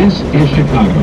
This is Chicago.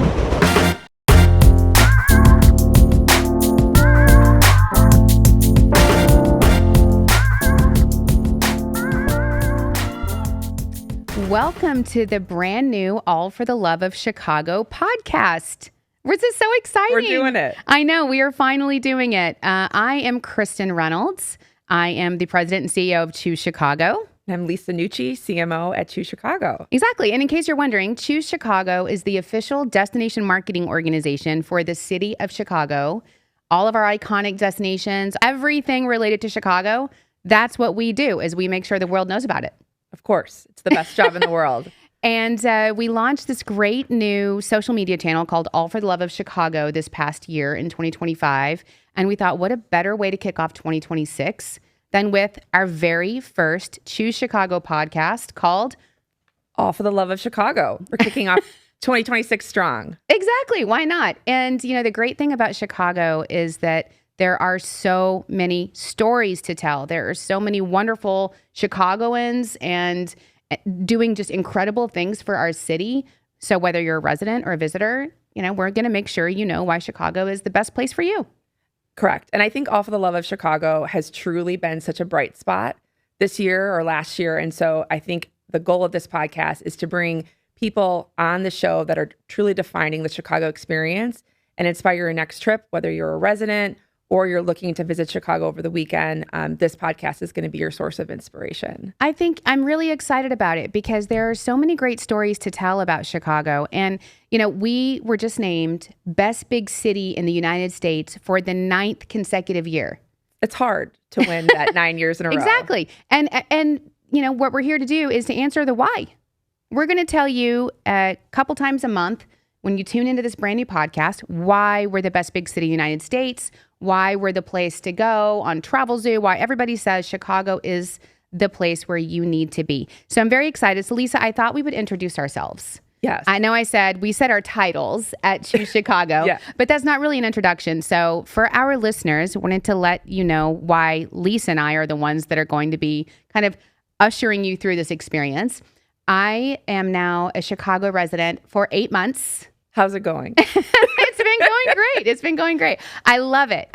Welcome to the brand new All for the Love of Chicago podcast. This is so exciting. We're doing it. I know. We are finally doing it. I am Kristen Reynolds. I am the president and CEO of Choose Chicago. I'm Lisa Nucci, CMO at Choose Chicago. Exactly. And in case you're wondering, Choose Chicago is the official destination marketing organization for the city of Chicago. All of our iconic destinations, everything related to Chicago, that's what we do, is we make sure the world knows about it. Of course. It's the best job in the world. And we launched this great new social media channel called All for the Love of Chicago this past year in 2025. And we thought, what a better way to kick off 2026 than with our very first Choose Chicago podcast called All for the Love of Chicago. We're kicking off 2026 strong. Exactly. Why not? And, you know, the great thing about Chicago is that there are so many stories to tell. There are so many wonderful Chicagoans and doing just incredible things for our city. So whether you're a resident or a visitor, you know, we're going to make sure you know why Chicago is the best place for you. Correct. And I think All for the Love of Chicago has truly been such a bright spot this year or last year. And so I think the goal of this podcast is to bring people on the show that are truly defining the Chicago experience and inspire your next trip, whether you're a resident or you're looking to visit Chicago over the weekend. This podcast is going to be your source of inspiration. I think I'm really excited about it because there are so many great stories to tell about Chicago. And, you know, we were just named Best Big City in the United States for the 9th consecutive year. It's hard to win that 9 years in a row. Exactly. And you know, what we're here to do is to answer the why. We're going to tell you a couple times a month when you tune into this brand new podcast, why we're the best big city in the United States, why we're the place to go on Travel Zoo, why everybody says Chicago is the place where you need to be. So I'm very excited. So Lisa, I thought we would introduce ourselves. Yes. I know we said our titles at Choose Chicago, Yeah. but that's not really an introduction. So for our listeners, wanted to let you know why Lisa and I are the ones that are going to be kind of ushering you through this experience. I am now a Chicago resident for 8 months. How's it going? It's been going great. It's been going great. I love it.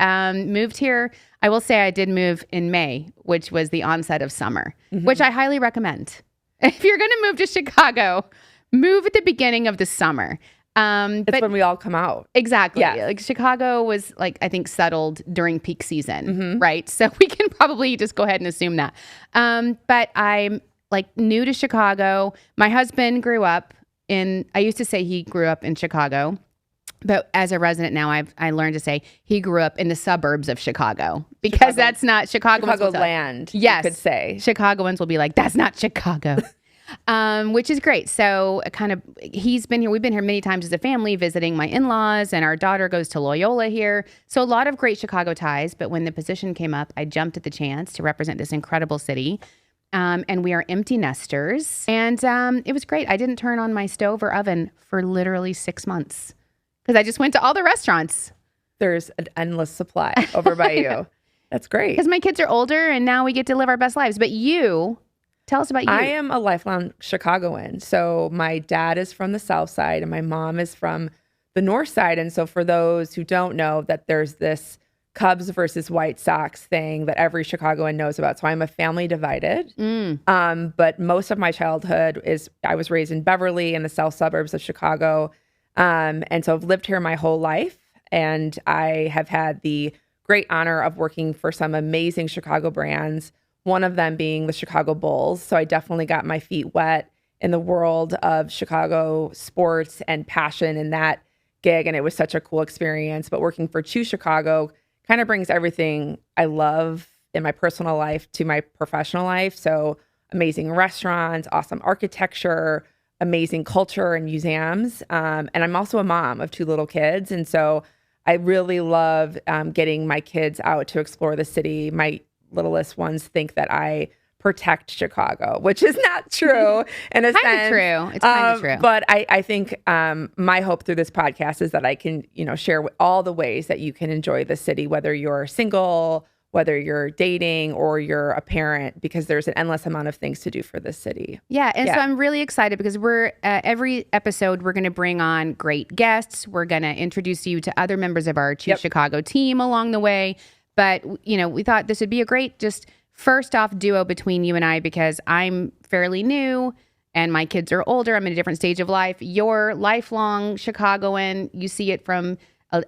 Moved here. I will say I did move in May, which was the onset of summer, which I highly recommend. If you're going to move to Chicago, move at the beginning of the summer. It's when we all come out. Exactly. Yeah. Like Chicago was like, I think, settled during peak season, right? So we can probably just go ahead and assume that. But I'm like new to Chicago. My husband grew up I used to say he grew up in Chicago, but as a resident now, I learned to say he grew up in the suburbs of Chicago because that's not Chicagoans. Chicagoland, yes, you could say. Chicagoans will be like, that's not Chicago, which is great. So kind of, he's been here. We've been here many times as a family visiting my in-laws, and our daughter goes to Loyola here. So a lot of great Chicago ties. But when the position came up, I jumped at the chance to represent this incredible city. And we are empty nesters. And it was great. I didn't turn on my stove or oven for literally 6 months because I just went to all the restaurants. There's an endless supply over by you. That's great. Because my kids are older and now we get to live our best lives. But you, tell us about you. I am a lifelong Chicagoan. So my dad is from the South Side and my mom is from the North Side. And so for those who don't know, that there's this Cubs versus White Sox thing that every Chicagoan knows about. So I'm a family divided. But most of my childhood I was raised in Beverly in the south suburbs of Chicago. And so I've lived here my whole life. And I have had the great honor of working for some amazing Chicago brands, one of them being the Chicago Bulls. So I definitely got my feet wet in the world of Chicago sports and passion in that gig. And it was such a cool experience. But working for Choose Chicago kind of brings everything I love in my personal life to my professional life. So amazing restaurants, awesome architecture, amazing culture and museums. And I'm also a mom of 2 little kids. And so I really love getting my kids out to explore the city. My littlest ones think that I protect Chicago, which is not true in a sense. Kind of true. It's kind of true. But I think my hope through this podcast is that I can, share all the ways that you can enjoy the city, whether you're single, whether you're dating or you're a parent, because there's an endless amount of things to do for this city. Yeah. And so I'm really excited because we're every episode, we're going to bring on great guests. We're going to introduce you to other members of our Choose Chicago team along the way. But, you know, we thought this would be a great just first off duo between you and I, because I'm fairly new and my kids are older. I'm in a different stage of life. You're lifelong Chicagoan. You see it from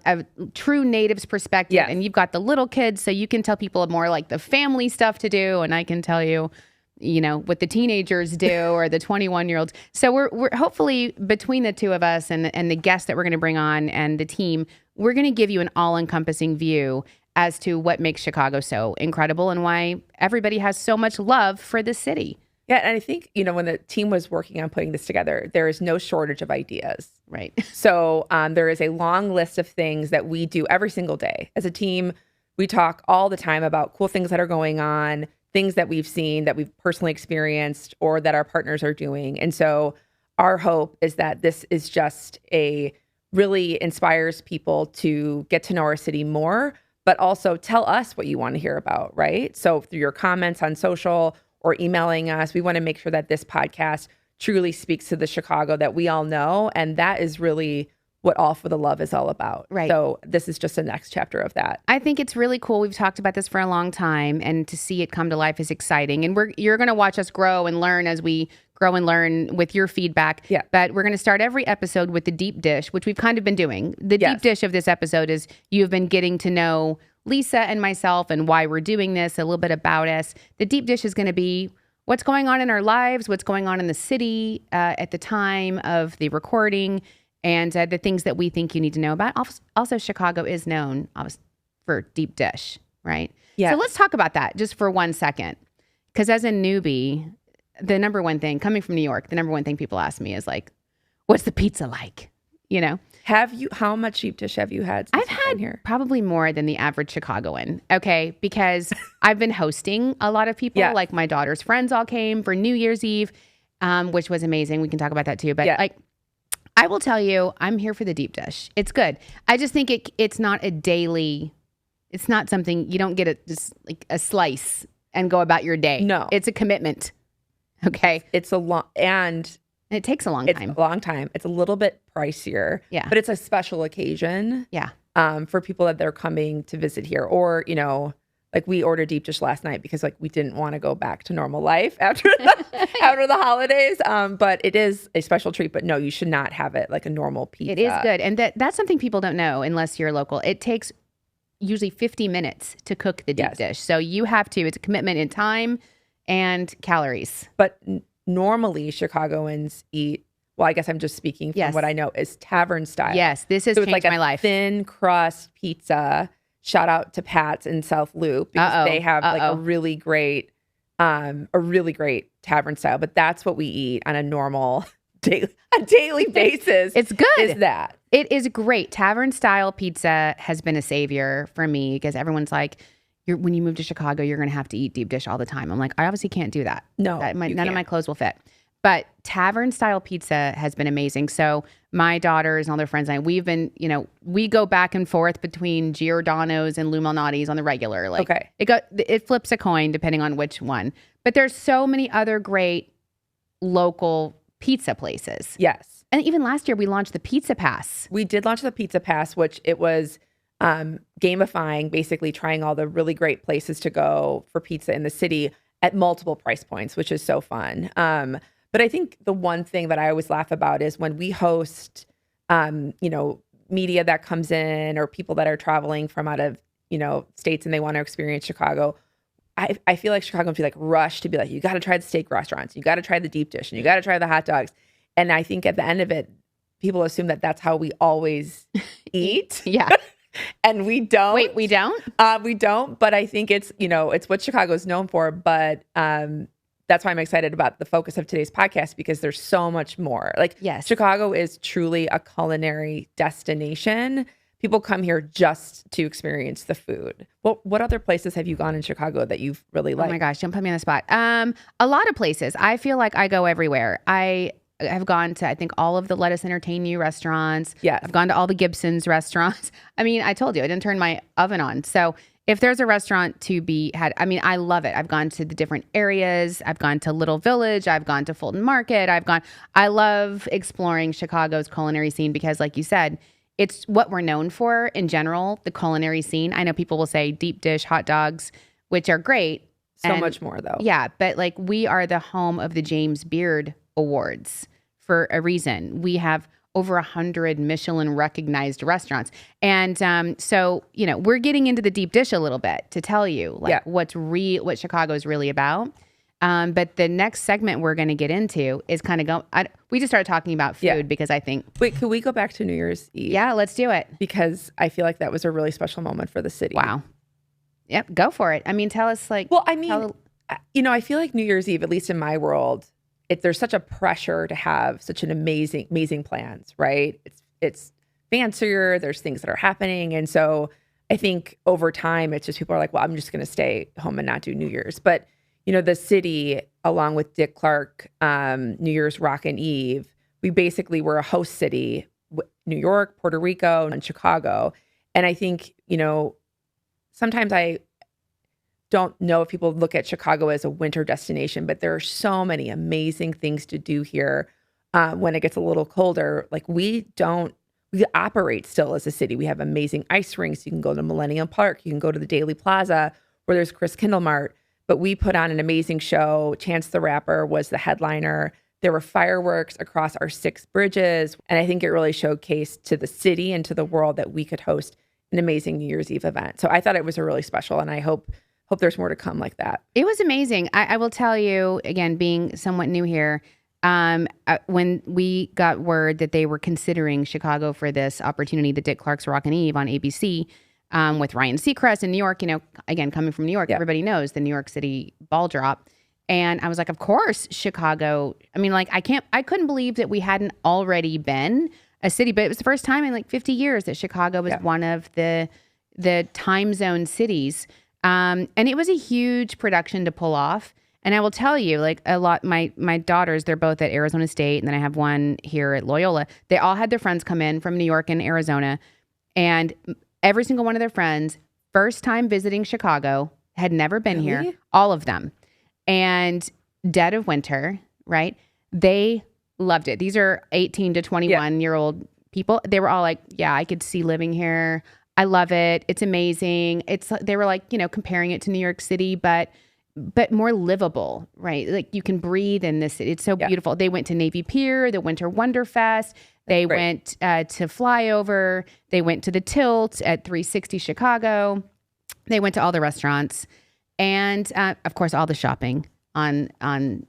a true native's perspective, and you've got the little kids, so you can tell people more like the family stuff to do, and I can tell you, you know, what the teenagers do or the 21-year-olds. So we're hopefully between the two of us and the guests that we're going to bring on and the team, we're going to give you an all-encompassing view as to what makes Chicago so incredible and why everybody has so much love for the city. Yeah, and I think, you know, when the team was working on putting this together, there is no shortage of ideas. Right. So there is a long list of things that we do every single day. As a team, we talk all the time about cool things that are going on, things that we've seen, that we've personally experienced, or that our partners are doing. And so our hope is that this is just really inspires people to get to know our city more, but also tell us what you want to hear about, right? So through your comments on social or emailing us, we want to make sure that this podcast truly speaks to the Chicago that we all know. And that is really what All for the Love is all about. Right. So this is just the next chapter of that. I think it's really cool. We've talked about this for a long time, and to see it come to life is exciting. And you're going to watch us grow and learn as we grow and learn with your feedback. Yeah. But we're going to start every episode with the deep dish, which we've kind of been doing. The deep dish of this episode is you've been getting to know Lisa and myself and why we're doing this, a little bit about us. The deep dish is going to be what's going on in our lives, what's going on in the city at the time of the recording, and the things that we think you need to know about. Also, Chicago is known for deep dish, right? Yeah. So let's talk about that just for 1 second. Because as a newbie, the number one thing, coming from New York, the number one thing people ask me is like, what's the pizza like? You know? How much deep dish have you had since I've had here? Probably more than the average Chicagoan. Okay. Because I've been hosting a lot of people, like my daughter's friends all came for New Year's Eve, which was amazing. We can talk about that too. But like, I will tell you, I'm here for the deep dish. It's good. I just think it's not a daily, it's not something you don't get just like a slice and go about your day. No. It's a commitment. Okay. It's a long, and it takes a long time. It's a long time. It's a little bit pricier. Yeah. But it's a special occasion. Yeah. For people that they're coming to visit here, or, you know, like we ordered deep dish last night because like we didn't want to go back to normal life after the holidays. But it is a special treat. But no, you should not have it like a normal pizza. It is good. And that's something people don't know unless you're local. It takes usually 50 minutes to cook the deep dish. So you have to, it's a commitment in time and calories. But normally Chicagoans eat, well, I guess I'm just speaking from what I know, is tavern style. Yes, this has changed my life. Thin crust pizza. Shout out to Pat's in South Loop because they have like a really great tavern style. But that's what we eat on a normal daily basis. It's good. Is that it is great. Tavern style pizza has been a savior for me because everyone's like, when you move to Chicago, you're going to have to eat deep dish all the time. I'm like, I obviously can't do that. No, none of my clothes will fit. But tavern style pizza has been amazing. So my daughters and all their friends and I, we've been, you know, we go back and forth between Giordano's and Lou Malnati's on the regular. Like, it flips a coin depending on which one. But there's so many other great local pizza places. Yes. And even last year we launched the Pizza Pass. We did launch the Pizza Pass, which it was gamifying, basically trying all the really great places to go for pizza in the city at multiple price points, which is so fun. But I think the one thing that I always laugh about is when we host, you know, media that comes in or people that are traveling from out of, you know, states and they want to experience Chicago. I feel like Chicagoans be like rushed to be like, you got to try the steak restaurants, you got to try the deep dish, and you got to try the hot dogs. And I think at the end of it, people assume that that's how we always eat. Yeah. And we don't. Wait, we don't? We don't. But I think it's, you know, it's what Chicago is known for. But that's why I'm excited about the focus of today's podcast, because there's so much more. Like, yes, Chicago is truly a culinary destination. People come here just to experience the food. Well, what other places have you gone in Chicago that you've really liked? Oh my gosh, don't put me on the spot. A lot of places. I feel like I go everywhere. I have gone to, I think, all of the Let Us Entertain You restaurants. Yes. I've gone to all the Gibson's restaurants. I mean, I told you, I didn't turn my oven on. So if there's a restaurant to be had, I mean, I love it. I've gone to the different areas. I've gone to Little Village. I've gone to Fulton Market. I love exploring Chicago's culinary scene because, like you said, it's what we're known for in general, the culinary scene. I know people will say deep dish hot dogs, which are great. So much more, though. Yeah, but like we are the home of the James Beard Awards for a reason. We have over 100 Michelin recognized restaurants. And so, we're getting into the deep dish a little bit to tell you what Chicago is really about. But the next segment we're going to get into is kind of we just started talking about food because I think. Wait, could we go back to New Year's Eve? Yeah, let's do it. Because I feel like that was a really special moment for the city. Wow. Yep, go for it. I mean, tell us I feel like New Year's Eve, at least in my world, there's such a pressure to have such an amazing plans, right? It's fancier. There's things that are happening. And so I think over time, it's just people are like, well, I'm just going to stay home and not do New Year's. But, the city, along with Dick Clark, New Year's Rockin' Eve, we basically were a host city, New York, Puerto Rico, and Chicago. And I think, sometimes I don't know if people look at Chicago as a winter destination, but there are so many amazing things to do here when it gets a little colder. Like we operate still as a city. We have amazing ice rinks. You can go to Millennium Park. You can go to the Daily Plaza where there's Chris Kindle Mart. But we put on an amazing show. Chance the Rapper was the headliner. There were fireworks across our 6 bridges. And I think it really showcased to the city and to the world that we could host an amazing New Year's Eve event. So I thought it was a really special, and I hope there's more to come like that. It was amazing. I will tell you, again, being somewhat new here, when we got word that they were considering Chicago for this opportunity, the Dick Clark's Rockin' Eve on ABC, with Ryan Seacrest in New York, again, coming from New York, everybody knows the New York City ball drop. And I was like, of course, Chicago. I mean, like, I couldn't believe that we hadn't already been a city, but it was the first time in like 50 years that Chicago was one of the time zone cities. And it was a huge production to pull off. And I will tell you, like a lot, my daughters, they're both at Arizona State, and then I have one here at Loyola. They all had their friends come in from New York and Arizona, and every single one of their friends, first time visiting Chicago, had never been here, all of them. And dead of winter, right? They loved it. These are 18 to 21-year-old people. They were all like, yeah, I could see living here. I love it. It's amazing. They were like, comparing it to New York City, but more livable, right? Like you can breathe in this. It's so beautiful. They went to Navy Pier, the Winter Wonder Fest. They went to Flyover. They went to the Tilt at 360 Chicago. They went to all the restaurants. And of course, all the shopping on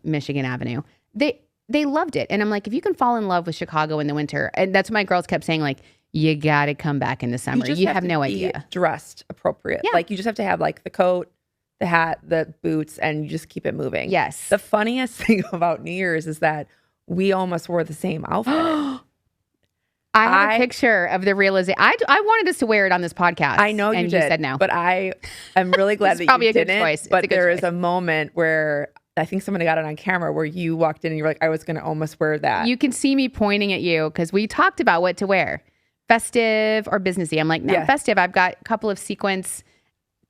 Michigan Avenue. They loved it. And I'm like, if you can fall in love with Chicago in the winter, and that's what my girls kept saying, like, you got to come back in the summer. You have no idea. Dressed appropriate. Yeah. Like you just have to have like the coat, the hat, the boots, and you just keep it moving. Yes. The funniest thing about New Year's is that we almost wore the same outfit. I have a picture of the realization. I wanted us to wear it on this podcast. I know you and did. You said no. But I am really glad that probably you a good didn't. choice. But there is a moment where I think somebody got it on camera where you walked in and you were like, I was going to almost wear that. You can see me pointing at you because we talked about what to wear. Festive or businessy. I'm like, no, festive. I've got a couple of sequence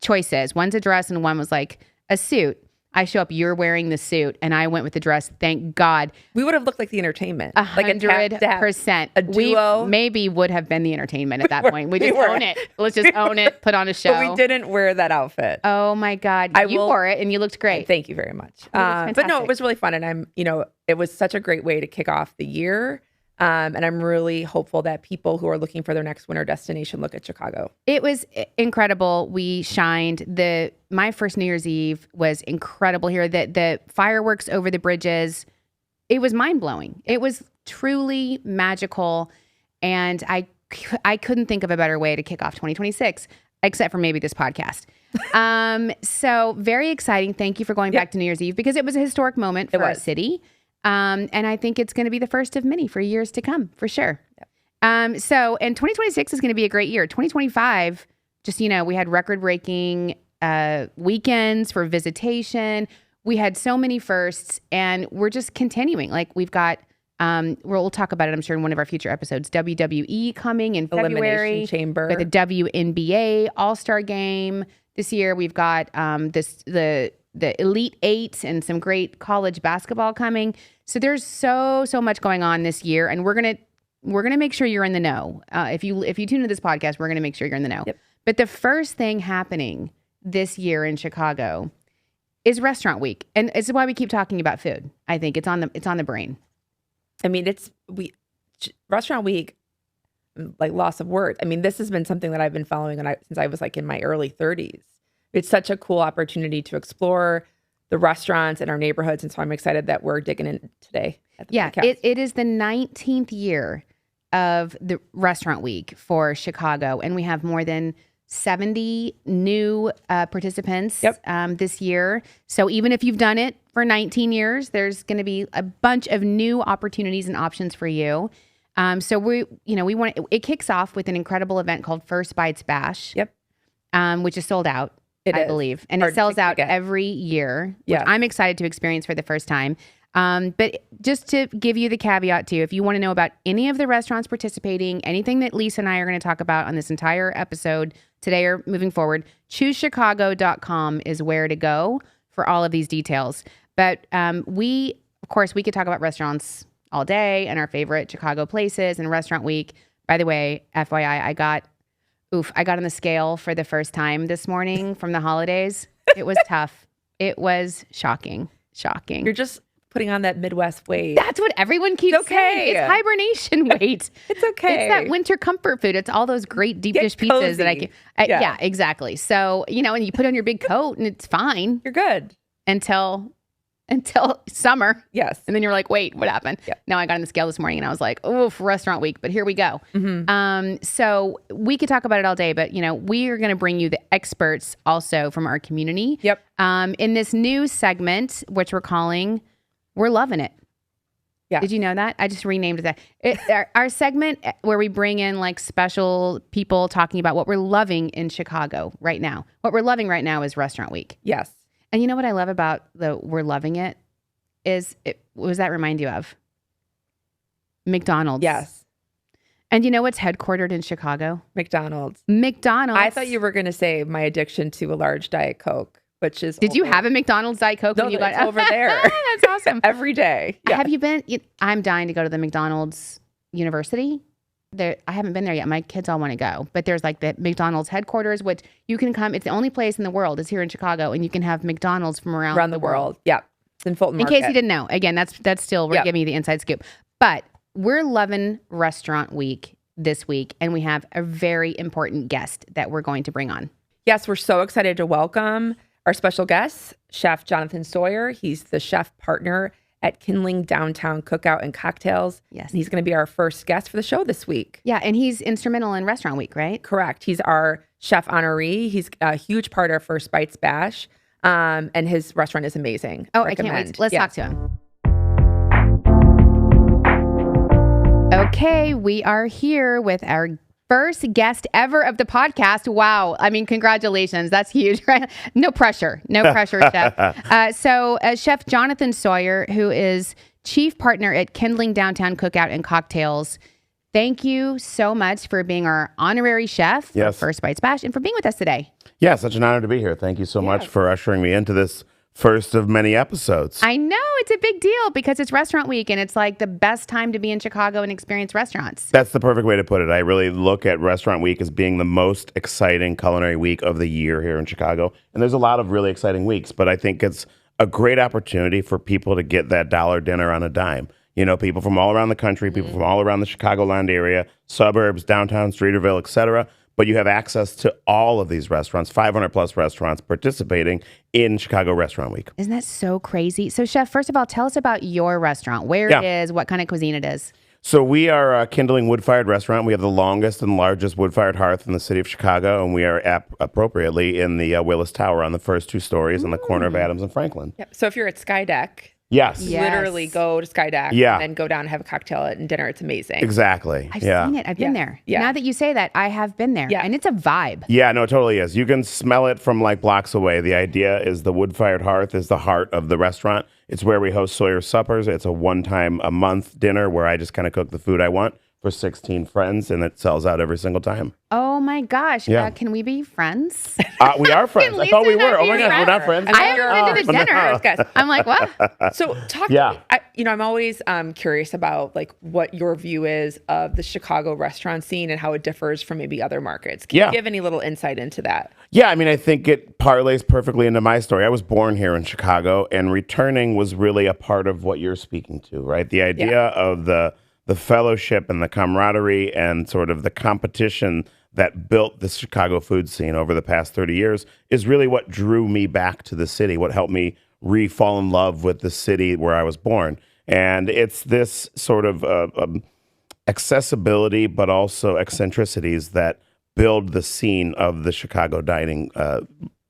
choices. One's a dress and one was like a suit. I show up, you're wearing the suit, and I went with the dress. Thank God. We would have looked like the entertainment. 100%. A duo. We maybe would have been the entertainment at that point. We just own it. Let's just own it, put on a show. But we didn't wear that outfit. Oh my God. You wore it and you looked great. Thank you very much. But no, it was really fun. And it was such a great way to kick off the year. And I'm really hopeful that people who are looking for their next winter destination look at Chicago. It was incredible. We shined. My first New Year's Eve was incredible here. The fireworks over the bridges, it was mind-blowing. It was truly magical. And I couldn't think of a better way to kick off 2026, except for maybe this podcast. So very exciting. Thank you for going back to New Year's Eve because it was a historic moment for our city. And I think it's going to be the first of many for years to come, for sure. Yep. And 2026 is going to be a great year. 2025, just, we had record-breaking weekends for visitation. We had so many firsts, and we're just continuing. Like, we've got, we'll talk about it, I'm sure, in one of our future episodes, WWE coming in February. Elimination Chamber. With the WNBA All-Star Game. this year. We've got the Elite Eight and some great college basketball coming. So there's so much going on this year, and we're gonna make sure you're in the know. If you tune into this podcast, we're gonna make sure you're in the know. Yep. But the first thing happening this year in Chicago is Restaurant Week, and it's why we keep talking about food. I think it's on the brain. I mean, Restaurant Week, like loss of words. I mean, this has been something that I've been following since I was like in my early 30s. It's such a cool opportunity to explore the restaurants in our neighborhoods, and so I'm excited that we're digging in today. At the podcast. It is the 19th year of the Restaurant Week for Chicago, and we have more than 70 new participants this year. So even if you've done it for 19 years, there's going to be a bunch of new opportunities and options for you. So we want it kicks off with an incredible event called First Bites Bash. Yep. Which is sold out, I believe, and Hard it sells out get. every year. Which Yeah. I'm excited to experience for the first time. But just to give you the caveat too, if you want to know about any of the restaurants participating, anything that Lisa and I are going to talk about on this entire episode today or moving forward, choosechicago.com is where to go for all of these details. But of course, we could talk about restaurants all day and our favorite Chicago places and Restaurant Week. By the way, FYI, I got on the scale for the first time this morning from the holidays. It was tough. It was shocking. You're just putting on that Midwest weight. That's what everyone keeps saying. It's hibernation weight. It's okay. It's that winter comfort food. It's all those great deep dish pizzas cozy. that I can. Yeah, exactly. So, and you put on your big coat and it's fine You're good. until summer. Yes. And then you're like, wait, what happened? Yeah. Now I got on the scale this morning and I was like, oof, Restaurant Week, but here we go. Mm-hmm. So we could talk about it all day, but we are going to bring you the experts also from our community. Yep. In this new segment, which we're calling We're Lovin' It. Yeah. Did you know that? I just renamed that. Our segment where we bring in like special people talking about what we're loving in Chicago right now. What we're loving right now is Restaurant Week. Yes. And you know what I love about the We're Loving It is, what does that remind you of? McDonald's. Yes. And you know what's headquartered in Chicago? McDonald's. McDonald's. I thought you were going to say my addiction to a large Diet Coke, which is. Did you have a McDonald's Diet Coke No, when you got it's over there? That's awesome. Every day. Yeah. Have you been? I'm dying to go to the McDonald's University. I haven't been there yet. My kids all want to go, but there's like the McDonald's headquarters, which you can come. It's the only place in the world is here in Chicago, and you can have McDonald's from around the world. Yeah, it's in Fulton In Market. case you didn't know, again, that's still we're giving you the inside scoop. But we're loving Restaurant Week this week, and we have a very important guest that we're going to bring on. Yes, we're so excited to welcome our special guest, Chef Jonathon Sawyer. He's the chef partner at Kindling Downtown Cookout and Cocktails. Yes. And he's going to be our first guest for the show this week. Yeah, and he's instrumental in Restaurant Week, right? Correct. He's our chef honoree. He's a huge part of First Bites Bash, and his restaurant is amazing. Oh, I can't wait. Let's talk to him. Okay, we are here with our first guest ever of the podcast. Wow. I mean, congratulations. That's huge, right? No pressure. No pressure, Chef. So Chef Jonathon Sawyer, who is chief partner at Kindling Downtown Cookout and Cocktails. Thank you so much for being our honorary chef for First Bites Bash and for being with us today. Yeah, such an honor to be here. Thank you so much for ushering me into this first of many episodes. I know it's a big deal because it's Restaurant Week and it's like the best time to be in Chicago and experience restaurants. That's the perfect way to put it. I really look at Restaurant Week as being the most exciting culinary week of the year here in Chicago. And there's a lot of really exciting weeks, but I think it's a great opportunity for people to get that dollar dinner on a dime. People from all around the country, people from all around the Chicagoland area, suburbs, downtown, Streeterville, etc. But you have access to all of these restaurants, 500 plus restaurants participating in Chicago Restaurant Week. Isn't that so crazy? So, Chef, first of all, tell us about your restaurant, where it is, what kind of cuisine it is. So we are a Kindling wood-fired restaurant. We have the longest and largest wood-fired hearth in the city of Chicago, and we are appropriately in the Willis Tower on the first two stories on the corner of Adams and Franklin. Yep. So if you're at Skydeck, Yes. literally go to Skydeck and then go down and have a cocktail and dinner. It's amazing. Exactly. I've seen it. I've been there. Yeah. Now that you say that, I have been there. Yeah. And it's a vibe. Yeah, no, it totally is. You can smell it from like blocks away. The idea is the wood-fired hearth is the heart of the restaurant. It's where we host Sawyer Suppers. It's a one-time-a-month dinner where I just kind of cook the food I want for 16 friends, and it sells out every single time. Oh my gosh. Yeah. Can we be friends? We are friends. I Lisa thought we and I were. Oh be my gosh, we're friends? not friends? I haven't been to the dinner. Guys. I'm like, what? So talk Yeah. to me. I'm always curious about like what your view is of the Chicago restaurant scene and how it differs from maybe other markets. Can you give any little insight into that? Yeah, I mean, I think it parlays perfectly into my story. I was born here in Chicago, and returning was really a part of what you're speaking to, right? The idea of the fellowship and the camaraderie and sort of the competition that built the Chicago food scene over the past 30 years is really what drew me back to the city, what helped me fall in love with the city where I was born. And it's this sort of accessibility, but also eccentricities that build the scene of the Chicago dining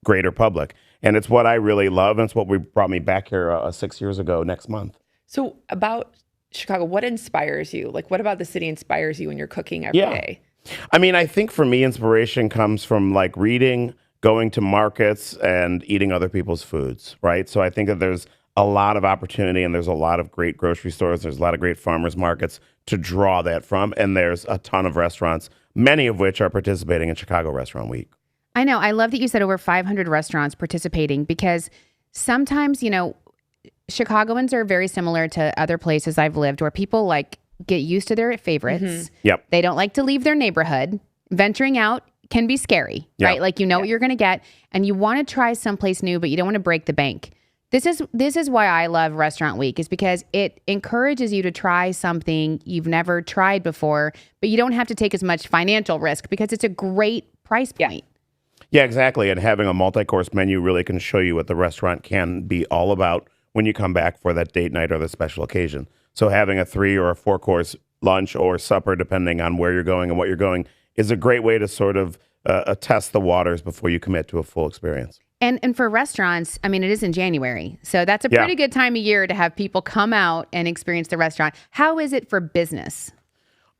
greater public. And it's what I really love, and it's what brought me back here 6 years ago next month. So about Chicago, what inspires you? Like, what about the city inspires you when you're cooking every day? I mean, I think for me, inspiration comes from like reading, going to markets, and eating other people's foods, right? So I think that there's a lot of opportunity, and there's a lot of great grocery stores. There's a lot of great farmers markets to draw that from. And there's a ton of restaurants, many of which are participating in Chicago Restaurant Week. I know. I love that you said over 500 restaurants participating, because sometimes, Chicagoans are very similar to other places I've lived where people like get used to their favorites. Yep. They don't like to leave their neighborhood. Venturing out can be scary, right? Like what you're going to get, and you want to try someplace new, but you don't want to break the bank. This is why I love Restaurant Week, is because it encourages you to try something you've never tried before, but you don't have to take as much financial risk because it's a great price point. Yeah, exactly. And having a multi-course menu really can show you what the restaurant can be all about when you come back for that date night or the special occasion. So having a 3 or a 4-course lunch or supper, depending on where you're going and what you're going, is a great way to sort of test the waters before you commit to a full experience. And for restaurants, I mean, it is in January. So that's a pretty good time of year to have people come out and experience the restaurant. How is it for business?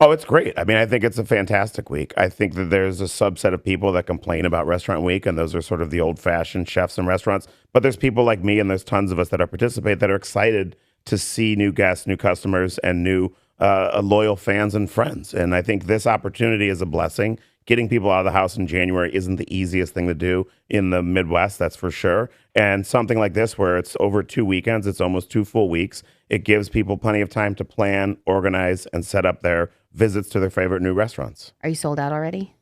Oh, it's great. I mean, I think it's a fantastic week. I think that there's a subset of people that complain about Restaurant Week, and those are sort of the old-fashioned chefs and restaurants. But there's people like me, and there's tons of us that participate that are excited to see new guests, new customers, and new loyal fans and friends. And I think this opportunity is a blessing. Getting people out of the house in January isn't the easiest thing to do in the Midwest, that's for sure. And something like this, where it's over 2 weekends, it's almost 2 full weeks, it gives people plenty of time to plan, organize, and set up their visits to their favorite new restaurants. Are you sold out already?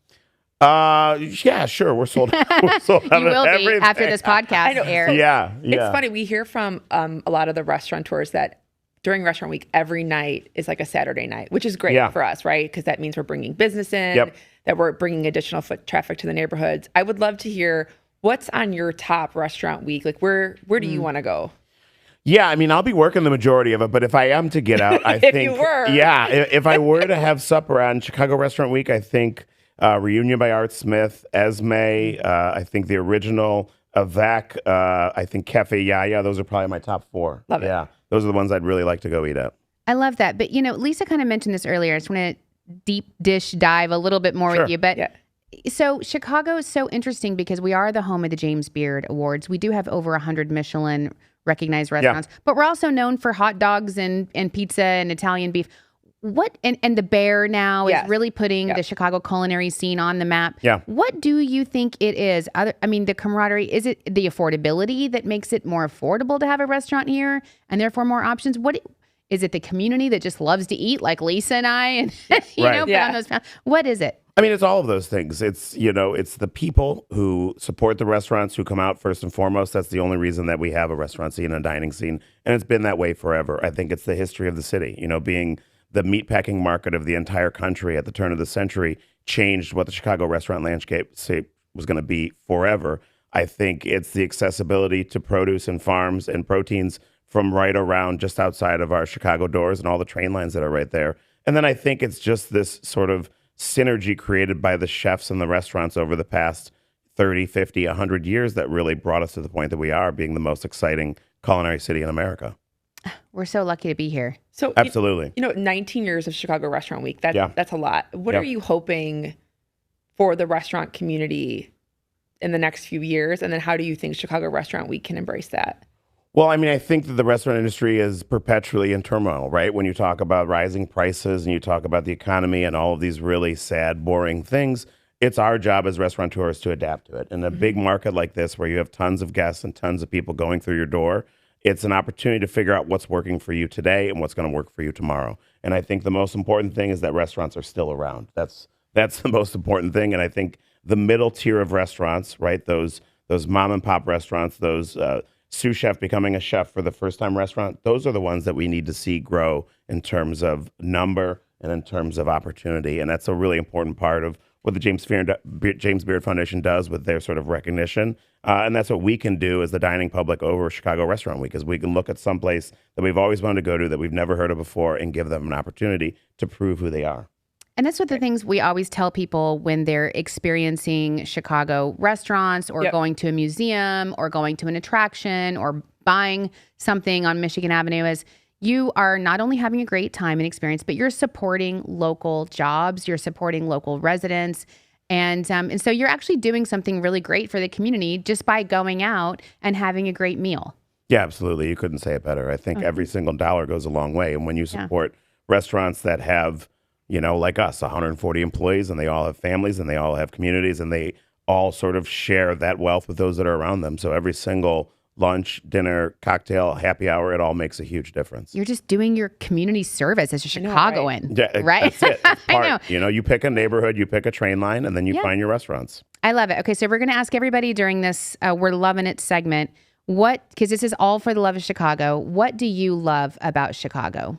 Yeah, sure. We're sold out. We're sold out. You will be everything. after this podcast airs. Yeah. It's funny. We hear from a lot of the restaurateurs that during Restaurant Week, every night is like a Saturday night, which is great for us, right? Because that means we're bringing business in, that we're bringing additional foot traffic to the neighborhoods. I would love to hear what's on your top Restaurant Week. Like, where do you want to go? Yeah, I mean, I'll be working the majority of it, but if I am to get out, I think, if I were to have supper on Chicago Restaurant Week, I think Reunion by Art Smith, Esme, I think the original, Avec, I think Cafe Yaya, those are probably my top 4. Love it. Yeah, those are the ones I'd really like to go eat at. I love that. But, Lisa kind of mentioned this earlier. I just want to deep dish dive a little bit more with you. But so Chicago is so interesting because we are the home of the James Beard Awards. We do have over 100 Michelin recognized restaurants, but we're also known for hot dogs and pizza and Italian beef. What and the Bear now is really putting the Chicago culinary scene on the map. Yeah. What do you think it is? The camaraderie, is it the affordability that makes it more affordable to have a restaurant here and therefore more options? What is it, the community that just loves to eat like Lisa and I and put on those pounds? What is it? I mean, it's all of those things. It's, it's the people who support the restaurants who come out first and foremost. That's the only reason that we have a restaurant scene and a dining scene. And it's been that way forever. I think it's the history of the city, being the meatpacking market of the entire country at the turn of the century changed what the Chicago restaurant landscape was going to be forever. I think it's the accessibility to produce and farms and proteins from right around just outside of our Chicago doors and all the train lines that are right there. And then I think it's just this sort of synergy created by the chefs and the restaurants over the past 30, 50, 100 years that really brought us to the point that we are being the most exciting culinary city in America. We're so lucky to be here. So absolutely. 19 years of Chicago Restaurant Week, that's a lot. What are you hoping for the restaurant community in the next few years? And then how do you think Chicago Restaurant Week can embrace that? Well, I mean, I think that the restaurant industry is perpetually in turmoil, right? When you talk about rising prices and you talk about the economy and all of these really sad, boring things, it's our job as restaurateurs to adapt to it. In a big market like this, where you have tons of guests and tons of people going through your door, it's an opportunity to figure out what's working for you today and what's going to work for you tomorrow. And I think the most important thing is that restaurants are still around. That's the most important thing. And I think the middle tier of restaurants, right? Those mom and pop restaurants, those sous chef becoming a chef for the first time restaurant, those are the ones that we need to see grow in terms of number and in terms of opportunity. And that's a really important part of what the James Beard Foundation does with their sort of recognition. And that's what we can do as the dining public over Chicago Restaurant Week, is we can look at some place that we've always wanted to go to that we've never heard of before and give them an opportunity to prove who they are. And that's what the things we always tell people when they're experiencing Chicago restaurants or going to a museum or going to an attraction or buying something on Michigan Avenue is you are not only having a great time and experience, but you're supporting local jobs, you're supporting local residents. And so you're actually doing something really great for the community just by going out and having a great meal. Yeah, absolutely. You couldn't say it better. I think every single dollar goes a long way. And when you support restaurants that have, like us, 140 employees, and they all have families and they all have communities and they all sort of share that wealth with those that are around them. So every single lunch, dinner, cocktail, happy hour, it all makes a huge difference. You're just doing your community service as a Chicagoan, right? That's it. It's part, I know. You pick a neighborhood, you pick a train line, and then you find your restaurants. I love it. Okay, so we're going to ask everybody during this We're Lovin' It segment, because this is all for the love of Chicago, what do you love about Chicago?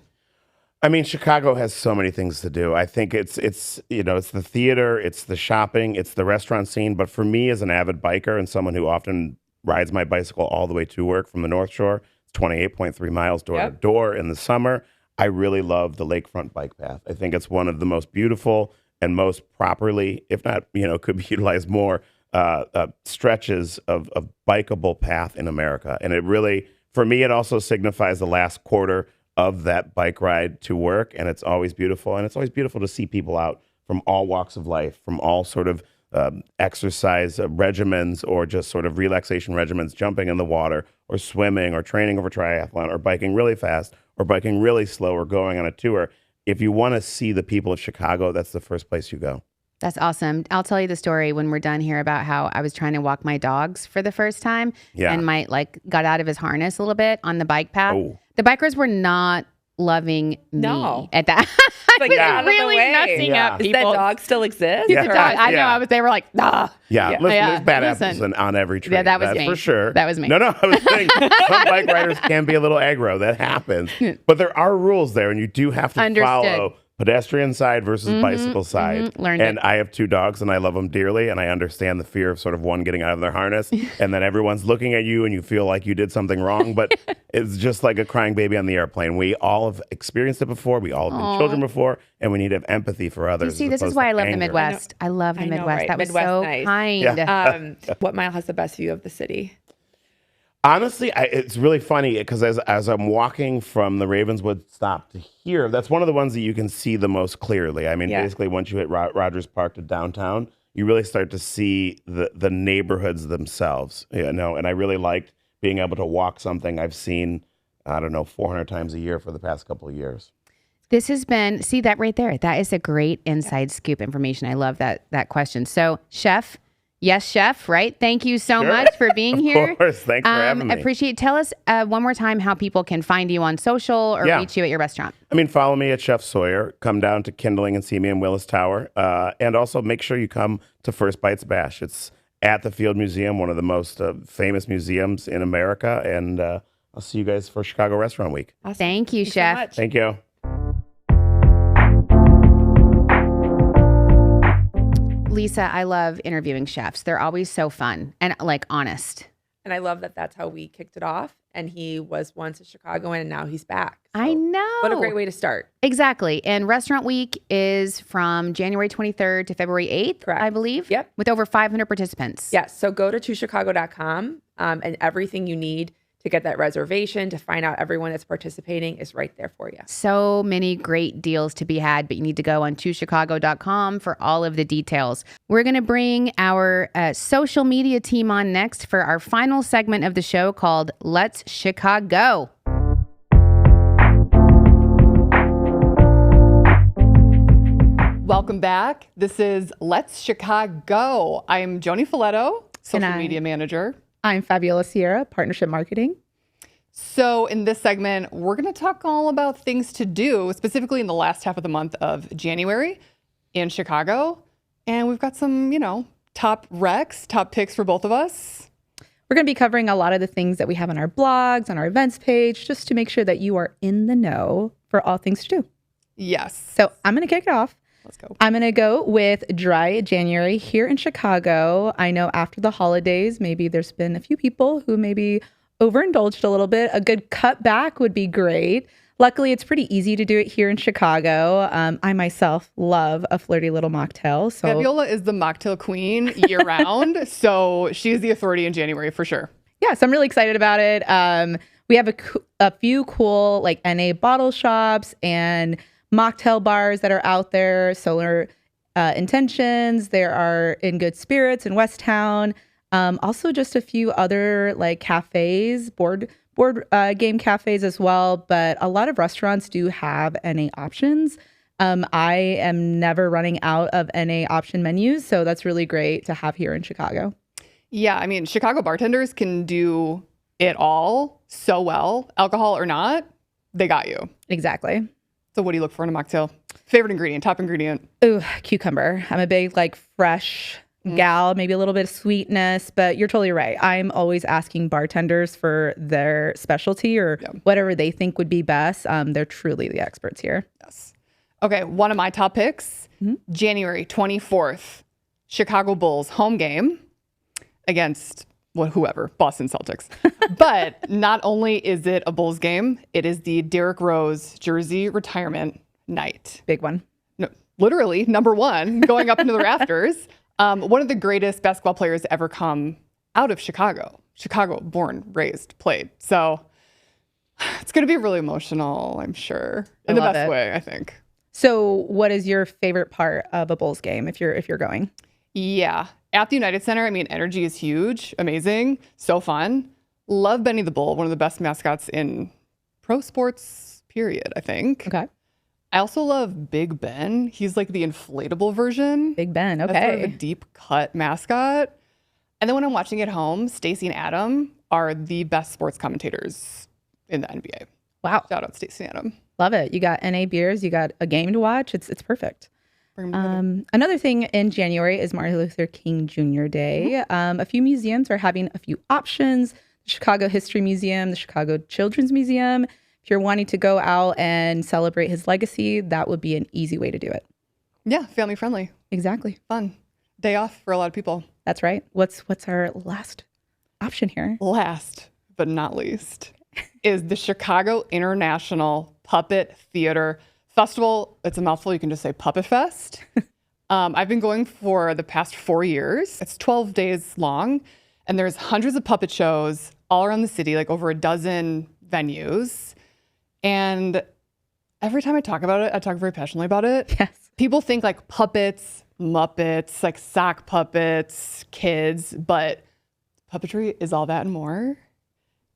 I mean, Chicago has so many things to do. I think it's the theater, it's the shopping, it's the restaurant scene. But for me, as an avid biker and someone who often rides my bicycle all the way to work from the North Shore, it's 28.3 miles door to door in the summer. I really love the lakefront bike path. I think it's one of the most beautiful and most properly, if not, could be utilized more, stretches of bikeable path in America. And it really, for me, it also signifies the last quarter of that bike ride to work. And it's always beautiful. And it's always beautiful to see people out from all walks of life, from all sort of exercise regimens or just sort of relaxation regimens, jumping in the water or swimming or training over triathlon or biking really fast or biking really slow or going on a tour. If you want to see the people of Chicago, that's the first place you go. That's awesome. I'll tell you the story when we're done here about how I was trying to walk my dogs for the first time and got out of his harness a little bit on the bike path. Oh. The bikers were not loving me at that. Like, I was really nutsing up people. Does that dog still exist? The dog, I know. They were like, nah. Listen, there's bad apples on every train. Yeah, that was me. For sure. That was me. No, I was saying some bike riders can be a little aggro. That happens. But there are rules there, and you do have to follow pedestrian side versus bicycle side. Learned and it. I have 2 dogs, and I love them dearly, and I understand the fear of sort of one getting out of their harness, and then everyone's looking at you, and you feel like you did something wrong, but it's just like a crying baby on the airplane. We all have experienced it before. We all have been children before, and we need to have empathy for others. You see, this is why I love the Midwest. I love the Midwest. Right? That was Midwest, so nice. kind. Yeah. What mile has the best view of the city? Honestly, it's really funny because as I'm walking from the Ravenswood stop to here, that's one of the ones that you can see the most clearly. I mean, basically, once you hit Rogers Park to downtown, you really start to see the neighborhoods themselves. And I really liked being able to walk something I've seen, 400 times a year for the past couple of years. This has been, see that right there? That is a great inside scoop information. I love that question. So, Chef. Yes, Chef, right? Thank you so much for being here. Of course. Thanks for having me. Appreciate it. Tell us one more time how people can find you on social or reach you at your restaurant. I mean, follow me at Chef Sawyer. Come down to Kindling and see me in Willis Tower. And also make sure you come to First Bites Bash. It's at the Field Museum, one of the most famous museums in America. And I'll see you guys for Chicago Restaurant Week. Awesome. Thank you, Thanks Chef. so much. Thank you. Lisa, I love interviewing chefs. They're always so fun and honest. And I love that that's how we kicked it off. And he was once a Chicagoan and now he's back. So I know. What a great way to start. Exactly. And Restaurant Week is from January 23rd to February 8th, Correct. I believe. Yep. With over 500 participants. Yes. So go to chicago.com and everything you need to get that reservation, to find out everyone that's participating is right there for you. So many great deals to be had, but you need to go on choosechicago.com for all of the details. We're going to bring our social media team on next for our final segment of the show called Let's Chicago. Welcome back. This is Let's Chicago. I'm Joni Folletto, social media manager. I'm Fabiola Sierra, partnership marketing. So in this segment, we're going to talk all about things to do, specifically in the last half of the month of January in Chicago. And we've got some, top recs, top picks for both of us. We're going to be covering a lot of the things that we have on our blogs, on our events page, just to make sure that you are in the know for all things to do. Yes. So I'm going to kick it off. Let's go. I'm going to go with dry January here in Chicago. I know after the holidays, maybe there's been a few people who maybe overindulged a little bit. A good cut back would be great. Luckily, it's pretty easy to do it here in Chicago. I myself love a flirty little mocktail. So Fabiola is the mocktail queen year round. So she's the authority in January for sure. Yes, I'm really excited about it. We have a few cool like NA bottle shops and mocktail bars that are out there. Solar Intentions. There are In Good Spirits in West Town. Also just a few other like cafes, board game cafes as well. But a lot of restaurants do have NA options. I am never running out of NA option menus. So that's really great to have here in Chicago. Yeah, I mean, Chicago bartenders can do it all so well, alcohol or not, they got you. Exactly. So what do you look for in a mocktail? Favorite ingredient, top ingredient? Ooh, cucumber. I'm a big like fresh gal, maybe a little bit of sweetness, but you're totally right. I'm always asking bartenders for their specialty or whatever they think would be best. They're truly the experts here. Yes. Okay, one of my top picks, January 24th, Chicago Bulls home game against whoever, Boston Celtics. But not only is it a Bulls game, it is the Derrick Rose jersey retirement night. Big one. No, literally number one, going up into the rafters. One of the greatest basketball players to ever come out of Chicago. Chicago, born, raised, played. So it's going to be really emotional, I'm sure. In the best way, I think. So what is your favorite part of a Bulls game if you're going? Yeah. At the United Center, I mean, energy is huge, amazing, so fun. Love Benny the Bull, one of the best mascots in pro sports, period, I think. Okay. I also love Big Ben. He's like the inflatable version. Big Ben, okay. That's sort of a deep cut mascot. And then when I'm watching at home, Stacey and Adam are the best sports commentators in the NBA. Wow. Shout out Stacey and Adam. Love it. You got NA beers, you got a game to watch. It's perfect. Another thing in January is Martin Luther King Jr. Day. A few museums are having a few options. The Chicago History Museum, the Chicago Children's Museum. If you're wanting to go out and celebrate his legacy, that would be an easy way to do it. Yeah, family friendly. Exactly. Fun. Day off for a lot of people. That's right. What's our last option here? Last but not least is the Chicago International Puppet Theater Festival. It's a mouthful. You can just say Puppet Fest. I've been going for the past 4 years. It's 12 days long, and there's hundreds of puppet shows all around the city, like over a dozen venues. And every time I talk about it, I talk very passionately about it. Yes. People think like puppets, Muppets, like sock puppets, kids, but puppetry is all that and more.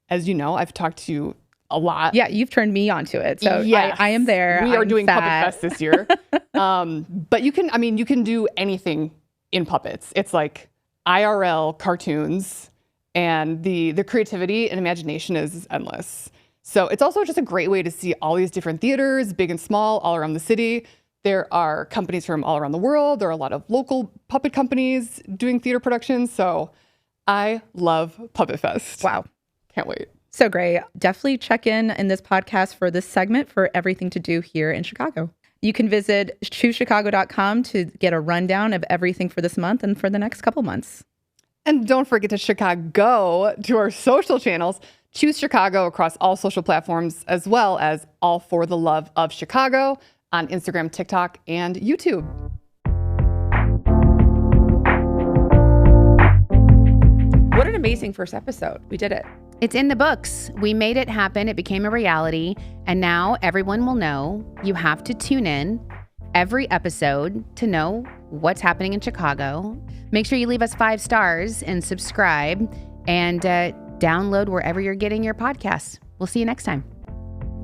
As you know, I've talked to a lot. Yeah, you've turned me onto it. So yes. I am there. We are doing fat. Puppet Fest this year. But you can do anything in puppets. It's like IRL cartoons, and the creativity and imagination is endless. So it's also just a great way to see all these different theaters, big and small, all around the city. There are companies from all around the world. There are a lot of local puppet companies doing theater productions. So I love Puppet Fest. Wow. Can't wait. So great. Definitely check in this podcast for this segment for everything to do here in Chicago. You can visit choosechicago.com to get a rundown of everything for this month and for the next couple months. And don't forget to Chicago to our social channels. Choose Chicago across all social platforms, as well as All for the Love of Chicago on Instagram, TikTok, and YouTube. What an amazing first episode. We did it. It's in the books. We made it happen. It became a reality. And now everyone will know. You have to tune in every episode to know what's happening in Chicago. Make sure you leave us 5 stars and subscribe and download wherever you're getting your podcasts. We'll see you next time.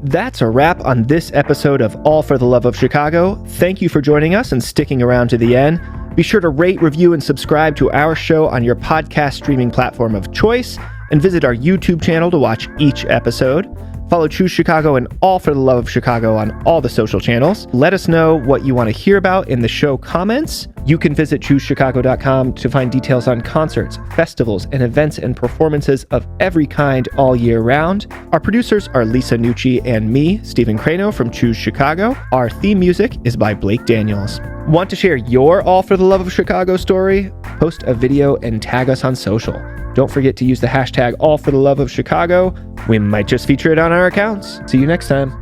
That's a wrap on this episode of All for the Love of Chicago. Thank you for joining us and sticking around to the end. Be sure to rate, review, and subscribe to our show on your podcast streaming platform of choice, and visit our YouTube channel to watch each episode. Follow Choose Chicago and All for the Love of Chicago on all the social channels. Let us know what you want to hear about in the show comments. You can visit ChooseChicago.com to find details on concerts, festivals, and events and performances of every kind all year round. Our producers are Lisa Nucci and me, Stephen Crano from Choose Chicago. Our theme music is by Blake Daniels. Want to share your All for the Love of Chicago story? Post a video and tag us on social. Don't forget to use the hashtag All for the Love of Chicago. We might just feature it on our accounts. See you next time.